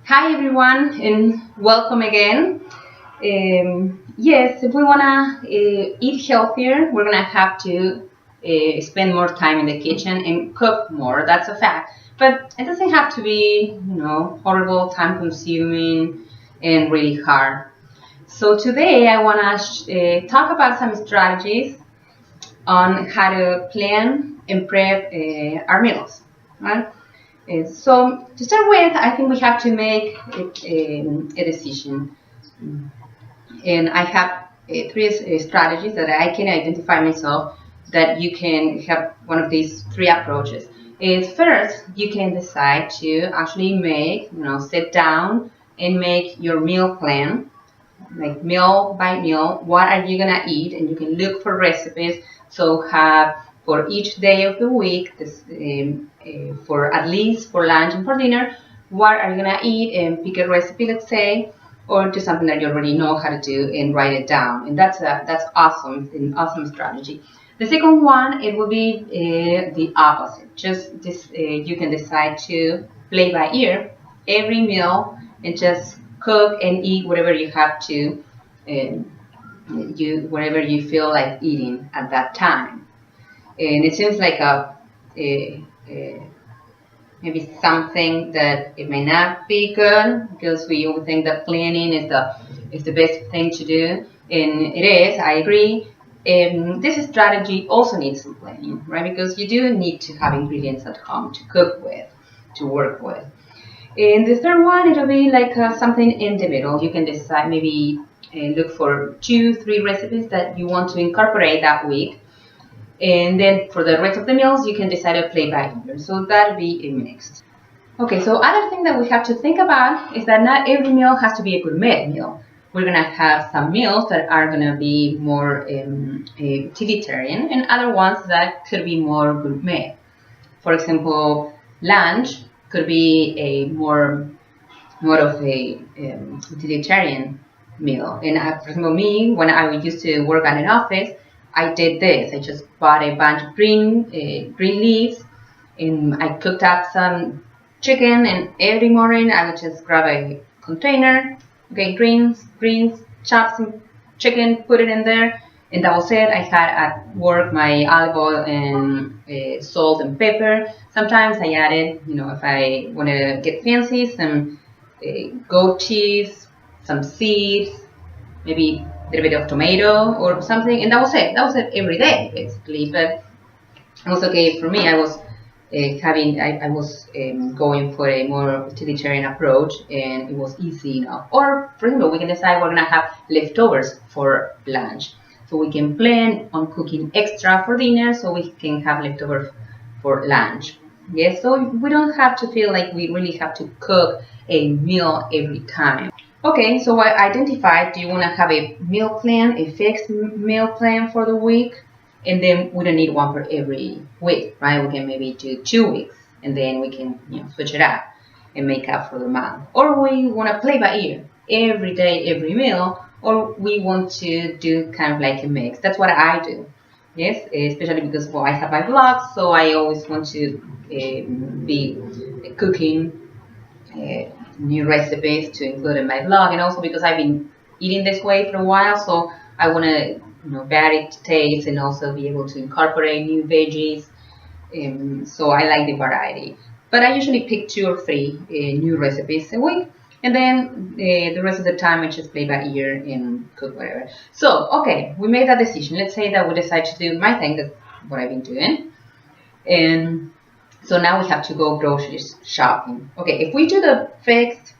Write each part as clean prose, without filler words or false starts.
Hi everyone and welcome again. Yes, if we wanna eat healthier, we're gonna have to spend more time in the kitchen and cook more. That's a fact. But it doesn't have to be, horrible, time consuming, and really hard. So today I wanna talk about some strategies on how to plan and prep our meals. Right? So to start with, I think we have to make a decision. And I have three strategies that I can identify myself that you can have one of these three approaches. Is first, you can decide to actually make, sit down and make your meal plan, like meal by meal. What are you gonna eat? And you can look for recipes. So have for each day of the week, for at least for lunch and for dinner, what are you gonna eat? And pick a recipe, let's say, or do something that you already know how to do and write it down. And that's awesome, an awesome strategy. The second one, it will be the opposite. Just this, you can decide to play by ear every meal and just cook and eat whatever you have to, um, whatever you feel like eating at that time. And it seems like a maybe something that it may not be good because we all think that planning is the best thing to do, and it is. I agree. This strategy also needs some planning, right? Because you do need to have ingredients at home to cook with, to work with. And the third one, it'll be like something in the middle. You can decide maybe look for 2, 3 recipes that you want to incorporate that week. And then for the rest of the meals, you can decide to play by ear. So that'll be a mix. Okay, so other thing that we have to think about is that not every meal has to be a gourmet meal. We're gonna have some meals that are gonna be more utilitarian and other ones that could be more gourmet. For example, lunch could be a more of a utilitarian meal. And for example, me, when I used to work at an office, I did this. I just bought a bunch of green leaves, and I cooked up some chicken. And every morning, I would just grab a container, okay, greens, chop some chicken, put it in there, and that was it. I had at work my olive oil and salt and pepper. Sometimes I added, if I want to get fancy, some goat cheese, some seeds, maybe a little bit of tomato or something, and that was it. That was it every day, basically. But it was okay for me. I was going for a more utilitarian approach, and it was easy enough. Or, for example, we can decide we're gonna have leftovers for lunch, so we can plan on cooking extra for dinner, so we can have leftovers for lunch. Yes, so we don't have to feel like we really have to cook a meal every time. Okay, so I identified, do you want to have a meal plan, a fixed meal plan for the week? And then we don't need one for every week, right? We can maybe do 2 weeks, and then we can, switch it up and make up for the month. Or we want to play by ear every day, every meal, or we want to do kind of like a mix. That's what I do. Yes, especially because I have my blog, so I always want to be cooking new recipes to include in my blog, and also because I've been eating this way for a while, so I want to vary taste and also be able to incorporate new veggies. So I like the variety, but I usually pick 2 or 3 new recipes a week, and then the rest of the time I just play by ear and cook whatever. So okay, we made that decision. Let's say that we decide to do my thing. That's what I've been doing, and so now we have to go grocery shopping. Okay, if we do the fixed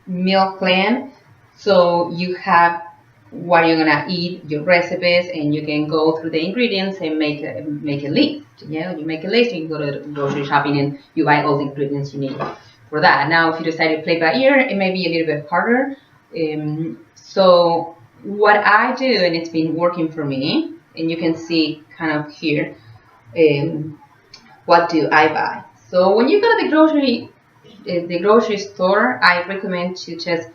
meal plan, so you have what you're gonna eat, your recipes, and you can go through the ingredients and make a list. Yeah, you make a list, you go to grocery shopping, and you buy all the ingredients you need for that. Now, if you decide to play by ear, it may be a little bit harder. So what I do, and it's been working for me, and you can see kind of here. What do I buy? So when you go to the grocery store, I recommend to just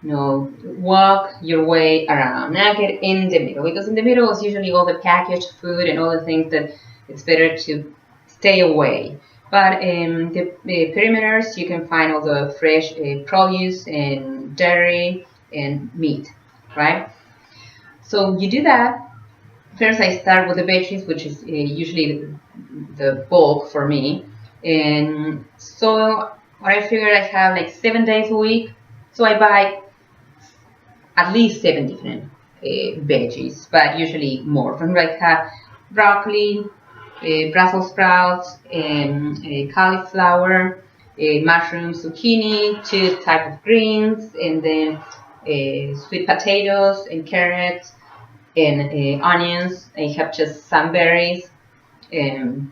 walk your way around, not get in the middle, because in the middle is usually all the packaged food and all the things that it's better to stay away. But the perimeters, you can find all the fresh produce and dairy and meat, right? So you do that. First, I start with the veggies, which is usually the bulk for me. And so what I figured, I have like 7 days a week. So I buy at least 7 different veggies, but usually more. From like broccoli, Brussels sprouts, cauliflower, mushrooms, zucchini, 2 types of greens, and then sweet potatoes and carrots and onions. I have just some berries, and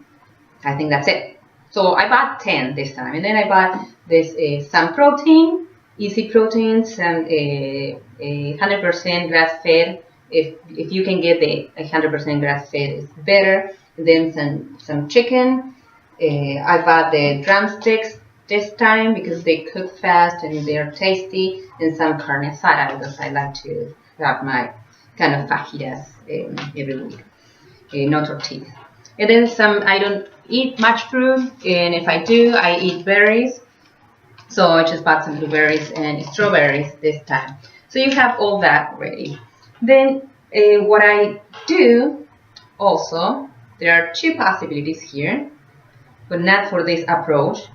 I think that's it. So I bought 10 this time, and then I bought this some protein, easy proteins, and 100% grass fed. If you can get the 100% grass fed, it's better. And then some chicken. I bought the drumsticks this time because they cook fast and they are tasty, and some carne asada because I like to have my kind of fajitas every week, no tortillas. And then I don't eat much fruit, and if I do, I eat berries. So I just bought some blueberries and strawberries this time. So you have all that ready. Then what I do also, there are 2 possibilities here, but not for this approach,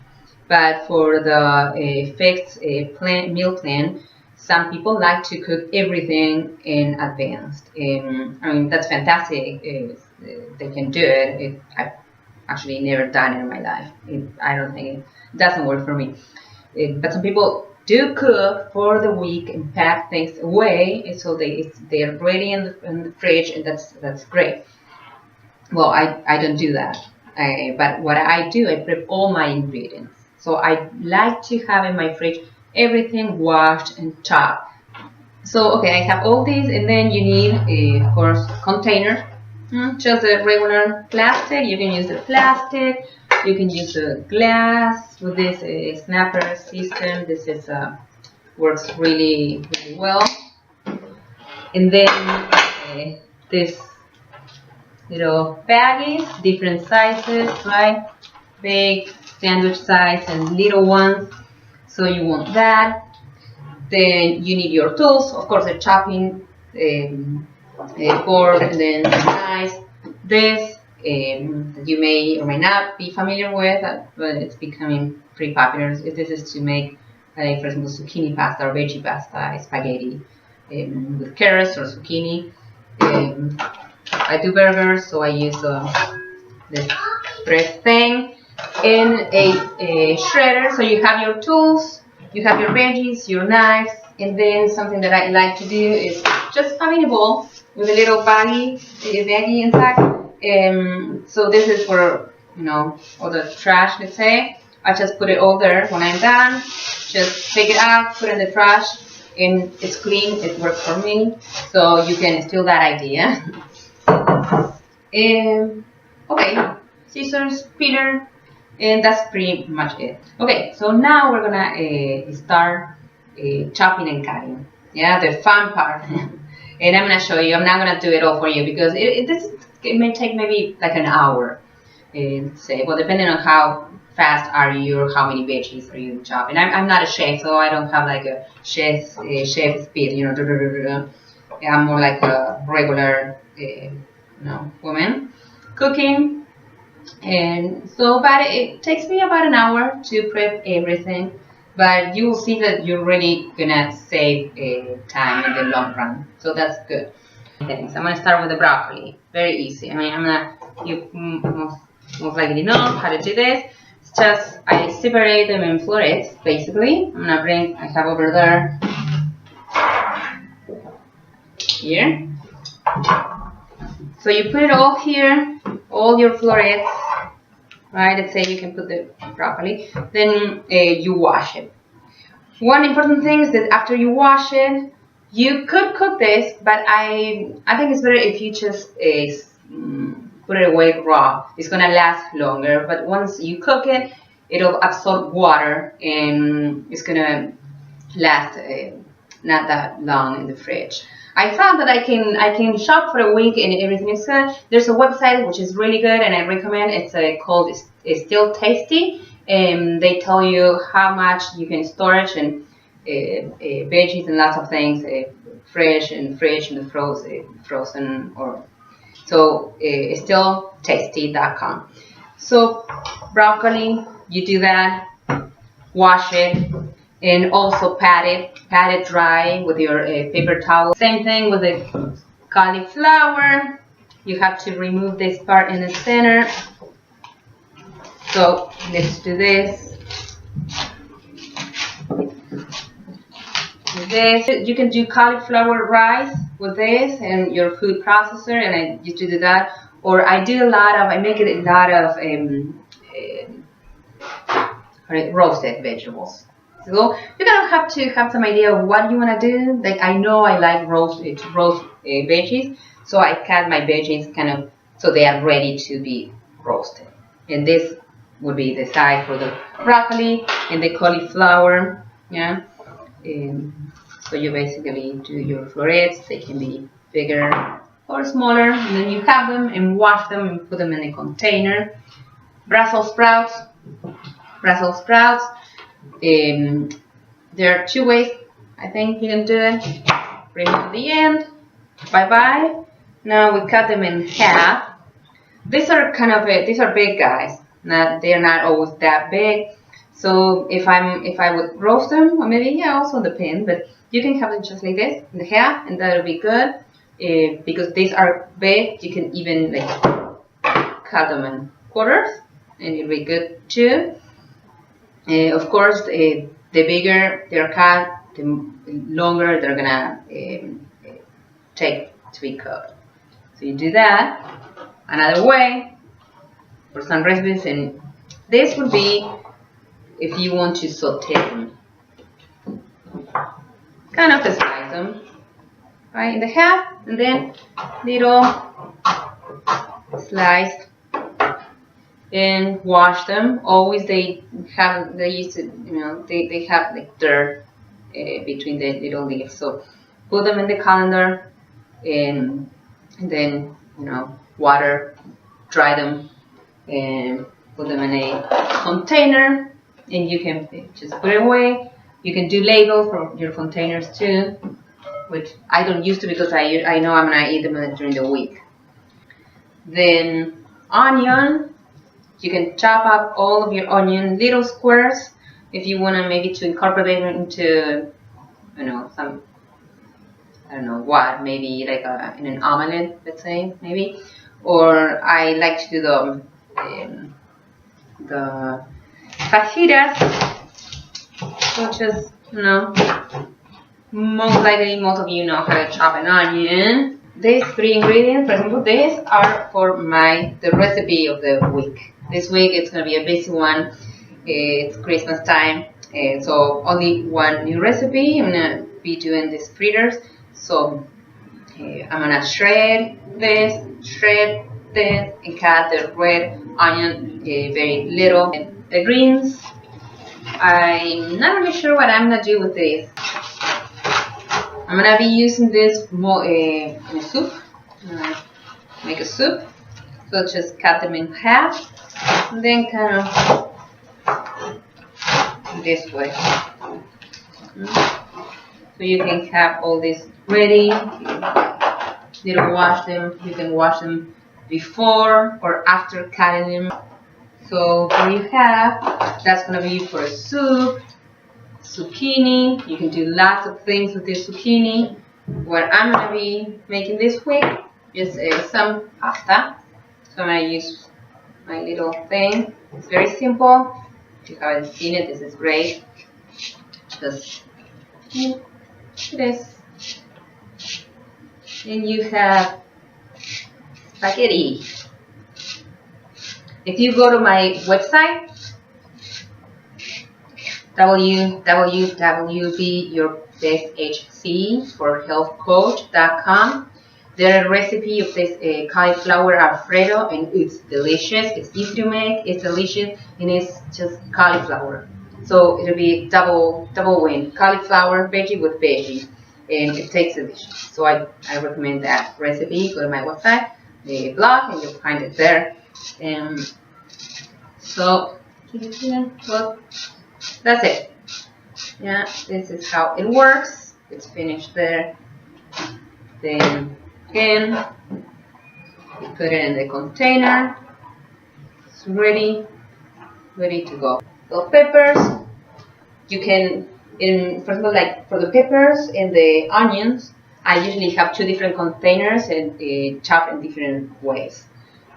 but for the fixed meal plan. Some people like to cook everything in advance. I mean, that's fantastic. They can do it. I've actually never done it in my life. I don't think it doesn't work for me. But some people do cook for the week and pack things away, so they're ready in the fridge, and that's great. Well, I don't do that. But what I do, I prep all my ingredients. So I like to have in my fridge everything washed and chopped. So okay, I have all these, and then you need of course container, just a regular plastic. You can use the plastic, you can use the glass with this snapper system. This is works really well. And then this little baggies, different sizes, right? Big sandwich size and little ones. So you want that. Then you need your tools, of course, a chopping board, and then knives. This you may or may not be familiar with, but it's becoming pretty popular. This is to make, for example, zucchini pasta or veggie pasta, spaghetti with carrots or zucchini. I do burgers, so I use this press thing in a shredder. So you have your tools, you have your veggies, your knives, and then something that I like to do is just having a bowl with a little baggie inside. So this is for, all the trash, let's say. I just put it all there. When I'm done, just take it out, put it in the trash, and it's clean. It works for me. So you can steal that idea. Okay, scissors, peeler, and that's pretty much it. Okay, so now we're gonna start chopping and cutting. Yeah, the fun part. And I'm gonna show you. I'm not gonna do it all for you because it may take maybe like an hour. Say, well, depending on how fast are you or how many veggies are you chopping. I'm not a chef, so I don't have like a chef speed. I'm more like a regular woman cooking. And so, but it takes me about an hour to prep everything. But you will see that you're really gonna save time in the long run. So that's good. Things. I'm gonna start with the broccoli. Very easy. I mean, you most likely know how to do this. It's just I separate them in florets, basically. I have over there here. So you put it all here, all your florets, right? Let's say you can put the broccoli. Then you wash it. One important thing is that after you wash it, you could cook this, but I think it's better if you just put it away raw. It's gonna last longer, but once you cook it, it'll absorb water and it's gonna last not that long in the fridge. I found that I can shop for a week and everything is good. There's a website which is really good and I recommend. It's called it's still tasty. They tell you how much you can storage and veggies and lots of things, fresh and fridge and frozen or so it's still tasty.com. So broccoli, you do that, wash it, and also pat it dry with your paper towel. Same thing with the cauliflower. You have to remove this part in the center. So let's do this. You can do cauliflower rice with this and your food processor, and I used to do that. Or I make it a lot of roasted vegetables. So you're gonna have to have some idea of what you wanna do. Like I know I like roast veggies, so I cut my veggies kind of so they are ready to be roasted. And this would be the size for the broccoli and the cauliflower. Yeah. So you basically do your florets. They can be bigger or smaller, and then you have them and wash them and put them in a container. Brussels sprouts. There are two ways I think you can do it. Remove the end. Bye bye. Now we cut them in half. These are these are big guys. They're not always that big. So if I would roast them, or maybe also the pan, but you can have them just like this in the half, and that'll be good. Because these are big, you can even like cut them in quarters, and it'll be good too. Of course, the bigger they're cut, the longer they're gonna take to be cooked. So you do that. Another way for some recipes, and this would be if you want to saute them, kind of slice them right in the half, and then little sliced, and wash them. Always they used to, they have like dirt between the little leaves, so put them in the colander, and then water, dry them, and put them in a container, and you can just put it away. You can do labels for your containers too, which I don't use to because I know I'm gonna eat them during the week. Then onion, you can chop up all of your onion little squares if you wanna maybe to incorporate it into some, I don't know what, maybe like in an omelet, let's say, maybe. Or I like to do the fajitas, which is, most likely most of you know how to chop an onion. These three ingredients, for example, these are for the recipe of the week. This week it's going to be a busy one. It's Christmas time, so only one new recipe. I'm going to be doing these fritters. So I'm going to shred this, and cut the red onion very little. And the greens, I'm not really sure what I'm going to do with this. I'm going to be using this more in a soup. I'm going to make a soup. So just cut them in half, and then kind of this way. So you can have all this ready. You don't wash them. You can wash them before or after cutting them. So here you have, that's going to be for a soup. Zucchini, you can do lots of things with this zucchini. What I'm going to be making this week is some pasta. So I'm going to use my little thing. It's very simple. If you haven't seen it, this is great. Just this. And you have spaghetti. If you go to my website, www.yourbesthc4healthcoach.com, there's a recipe of this cauliflower Alfredo, and it's delicious. It's easy to make, it's delicious, and it's just cauliflower. So it'll be double win. Cauliflower veggie with veggie, and it tastes delicious. So I recommend that recipe. Go to my website, the blog, and you'll find it there. So well, that's it. Yeah, this is how it works. It's finished there. Then again, you put it in the container. It's ready to go. Bell peppers. You can, for example, like for the peppers and the onions, I usually have 2 different containers and chop in different ways.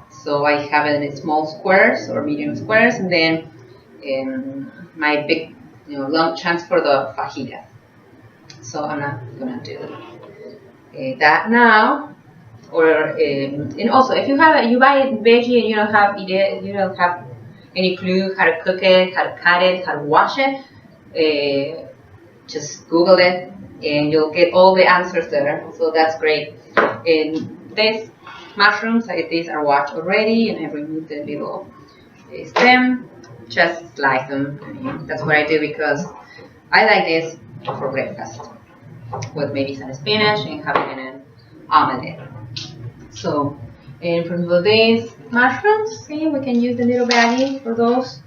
So I have it in small squares or medium squares, and then my big, long chunks for the fajitas. So I'm not gonna do that now. Or and also, if you buy veggie and you don't have any clue how to cook it, how to cut it, how to wash it, just Google it and you'll get all the answers there. So that's great. And these mushrooms like these are washed already, and I remove the little stem, just slice them. That's what I do because I like this for breakfast with maybe some spinach and have it in an omelette. So, and for these mushrooms, see, we can use the little baggie for those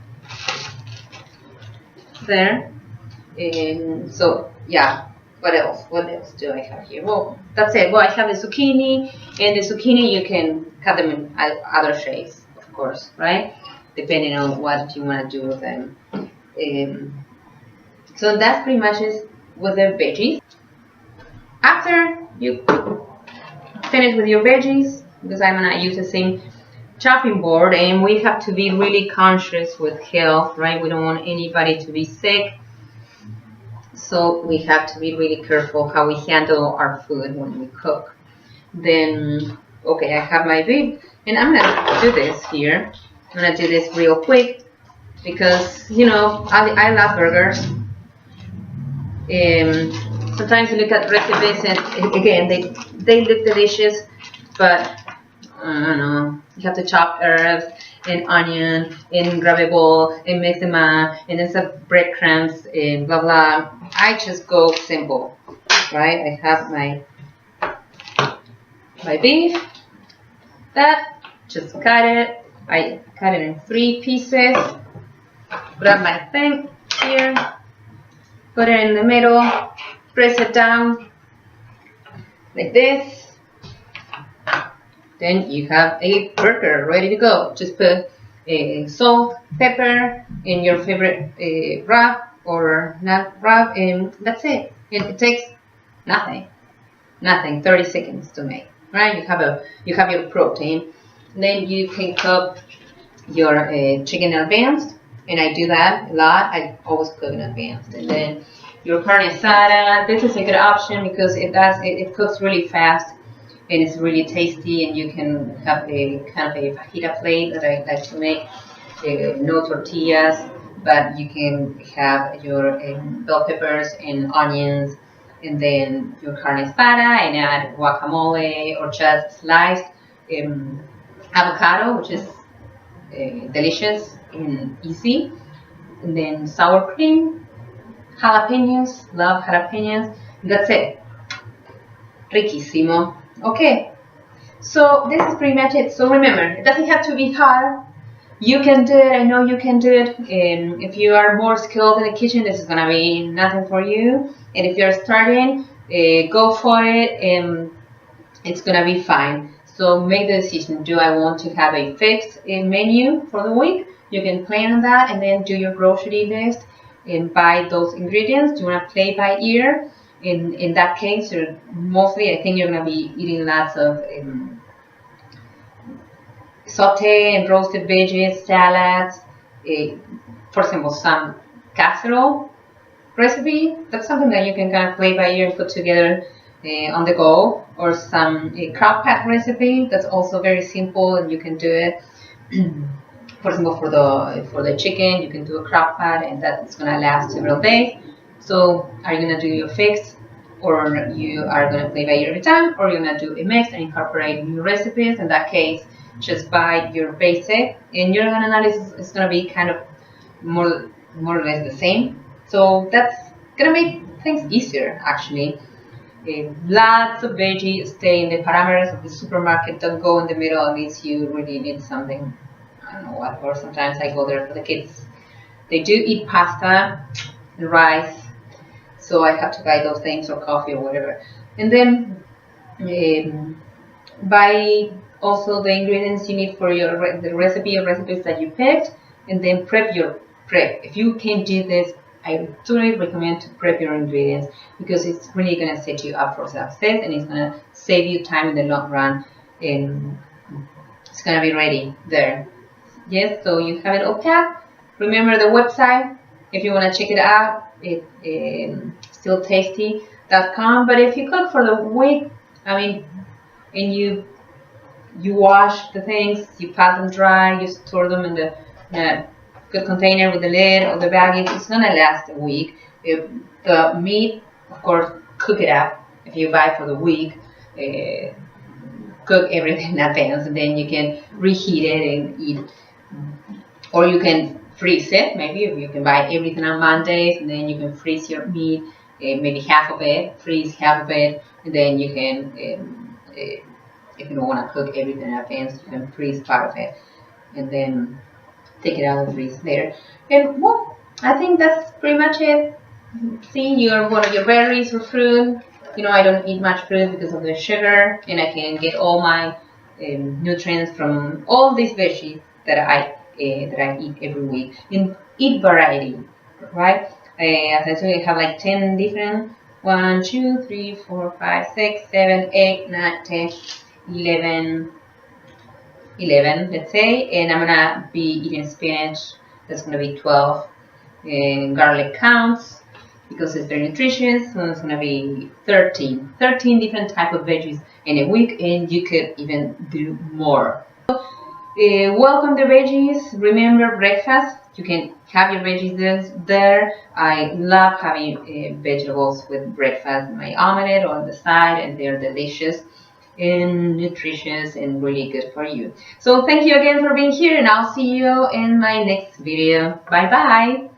there. And so, yeah, what else? What else do I have here? Well, that's it. Well, I have the zucchini, and the zucchini you can cut them in other shapes, of course, right? Depending on what you want to do with them. So that's pretty much it with the veggies. After you finish with your veggies, because I'm gonna use the same chopping board, and we have to be really conscious with health, right? We don't want anybody to be sick, so we have to be really careful how we handle our food when we cook. Then, okay, I have my beef, and I'm gonna do this here. I'm gonna do this real quick because I love burgers. Sometimes you look at recipes and again they look delicious, but I don't know, you have to chop herbs and onion and grab a bowl and mix them up and then some breadcrumbs and blah blah. I just go simple, right? I have my beef, that just cut it. I cut it in 3 pieces. Grab my thing here, put it in the middle, press it down like this. Then you have a burger ready to go. Just put salt, pepper, and your favorite rub or not rub, and that's it. And it takes nothing, 30 seconds to make. Right? You have your protein. Then you can cook your chicken in advance, and I do that a lot. I always cook in advance. And then your carne asada. This is a good option because it cooks really fast. And it's really tasty, and you can have a kind of a fajita plate that I like to make. No tortillas, but you can have your bell peppers and onions, and then your carne asada, and add guacamole or just sliced avocado, which is delicious and easy. And then sour cream, jalapenos, love jalapenos. That's it. Riquísimo. Okay, so this is pretty much it. So remember, it doesn't have to be hard. You can do it. I know you can do it. And if you are more skilled in the kitchen, this is gonna be nothing for you. And if you're starting, go for it, and it's gonna be fine. So make the decision. Do I want to have a fixed menu for the week? You can plan on that, and then do your grocery list and buy those ingredients. Do you want to play by ear? In that case, mostly I think you're going to be eating lots of saute and roasted veggies, salads, for example, some casserole recipe. That's something that you can kind of play by ear and put together on the go, or some crock pot recipe. That's also very simple, and you can do it. For example, for the chicken, you can do a crock pot, and that's going to last several days. So are you going to do your fix, or you are going to play by ear every time, or you're going to do a mix and incorporate new recipes? In that case, just buy your basic, and your analysis is going to be kind of more or less the same. So that's going to make things easier, actually. Lots of veggies, stay in the parameters of the supermarket. Don't go in the middle unless you really need something I don't know what, or sometimes I go there for the kids. They do eat pasta and rice, so I have to buy those things or coffee or whatever. And then buy also the ingredients you need for the recipe or recipes that you picked, and then prep. If you can do this, I totally recommend to prep your ingredients, because it's really going to set you up for success, and it's going to save you time in the long run, and it's going to be ready there. Yes, so you have it all packed. Remember the website if you want to check it out. It's stilltasty.com. But if you cook for the week, and you wash the things, you pat them dry, you store them in a good container with the lid or the baggies, it's gonna last a week. If the meat, of course, cook it up. If you buy for the week, cook everything in advance, and then you can reheat it and eat. Or you can freeze it. Maybe if you can buy everything on Mondays, and then you can freeze your meat, maybe half of it, freeze half of it, and then you can. If you don't want to cook everything in advance, you can freeze part of it and then take it out and freeze later. And well, I think that's pretty much it. See, one of your berries or fruit. I don't eat much fruit because of the sugar, and I can get all my nutrients from all these veggies that I eat every week. And eat variety, right? As I told you, I have like 10 different. 1, 2, 3, 4, 5, 6, 7, 8, 9, 10. 11, let's say, and I'm gonna be eating spinach. That's gonna be 12. And garlic counts because it's very nutritious, so it's gonna be 13 different type of veggies in a week, and you could even do more. Welcome the veggies. Remember breakfast, you can have your veggies there. I love having vegetables with breakfast, my omelette on the side, and they're delicious and nutritious and really good for you. So thank you again for being here, and I'll see you in my next video. Bye bye.